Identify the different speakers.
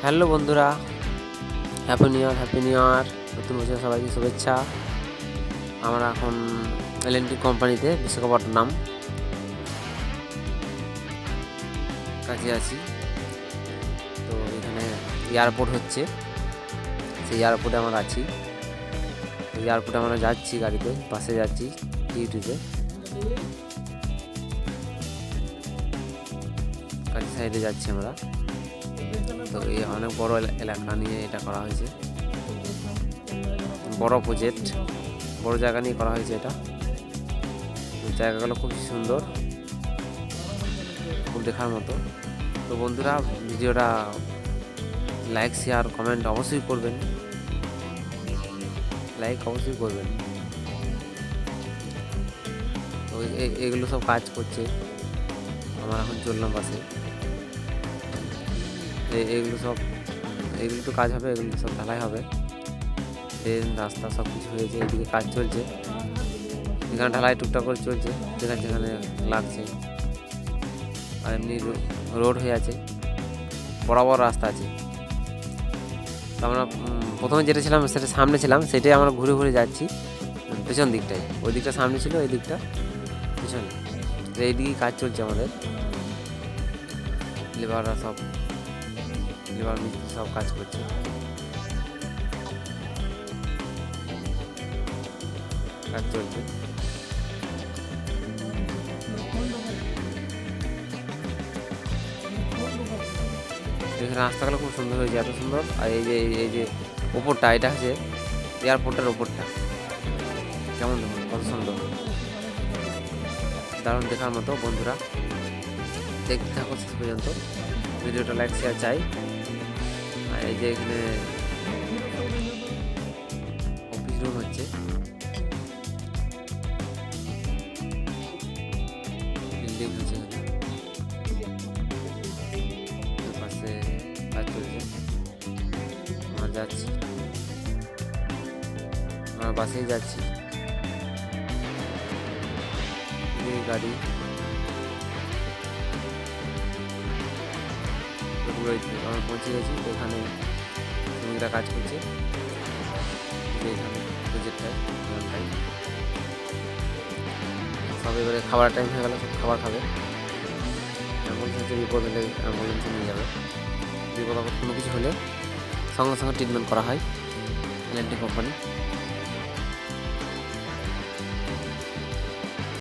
Speaker 1: Hello বন্ধুরা, happy new year. নতুন বছর সবাইকে শুভেচ্ছা। আমরা এখন এলএনটি কোম্পানিতে বিশাখাপট্টনম কাজে আছি। তো এখানে এয়ারপোর্ট হচ্ছে, সেই এয়ারপোর্টে আমরা আছি। এয়ারপোর্টে আমরা যাচ্ছি গাড়িতে, বাসে যাচ্ছি ডিউটিতে। কাজের সাইডে যাচ্ছি আমরা। তো এই অনেক বড় এলাকা নিয়ে এটা করা হয়েছে, বড় প্রজেক্ট, বড় জায়গা নিয়ে করা হয়েছে এটা। জায়গাগুলো খুব সুন্দর, খুব দেখার মতো। তো বন্ধুরা, ভিডিওটা লাইক শেয়ার কমেন্ট অবশ্যই করবেন, লাইক অবশ্যই করবেন। তো এগুলো সব কাজ করছে, আমার এখন চললাম বাসে। এগুলো তো কাজ হবে, এগুলো সব ঢালাই হবে। ট্রেন রাস্তা সব কিছু হয়েছে, এদিকে কাজ চলছে। এখানে ঢালাই টুকটাক করে চলছে, যেখানে যেখানে লাগছে। আর এমনি রোড হয়ে আছে, বরাবর রাস্তা আছে। তো আমরা প্রথমে যেটা ছিলাম সেটা সামনে ছিলাম, সেটাই আমরা ঘুরে ঘুরে যাচ্ছি পেছন দিকটায়। ওই দিকটা সামনে ছিল, এই দিকটা পেছনে। এইদিকেই কাজ চলছে আমাদের। লেবার মিস্ত্রি সব কাজ করছে। কাজ চলছে। এখানে রাস্তাগুলো খুব সুন্দর হয়েছে, এত সুন্দর। আর এই যে ওপরটা, এটা হচ্ছে এয়ারপোর্টের ওপরটা, কেমন দেখুন, কত সুন্দর, দারুণ দেখার মতো। বন্ধুরা, দেখতে থাকো শেষ পর্যন্ত। ভিডিওটা লাইক শেয়ার চাই। আর এই যে এখানে অফিস রুম হচ্ছে, বিল্ডিং হচ্ছে, পাশে কাজ চলছে। আমরা যাচ্ছি, আমরা বাসেই যাচ্ছি। গাড়ি আমরা পৌঁছে গেছি। তো এখানে শ্রমিকরা কাজ করছে, এখানে প্রজেক্টটায় সব। এবারে খাবার টাইম হয়ে গেলে সব খাবার খাবে। অ্যাম্বুলেন্স হচ্ছে, বিপদ হলে অ্যাম্বুলেন্সে নিয়ে যাবে। বিপদ আপদ কোনো কিছু হলে সঙ্গে সঙ্গে ট্রিটমেন্ট করা হয় এলএনটি কোম্পানি।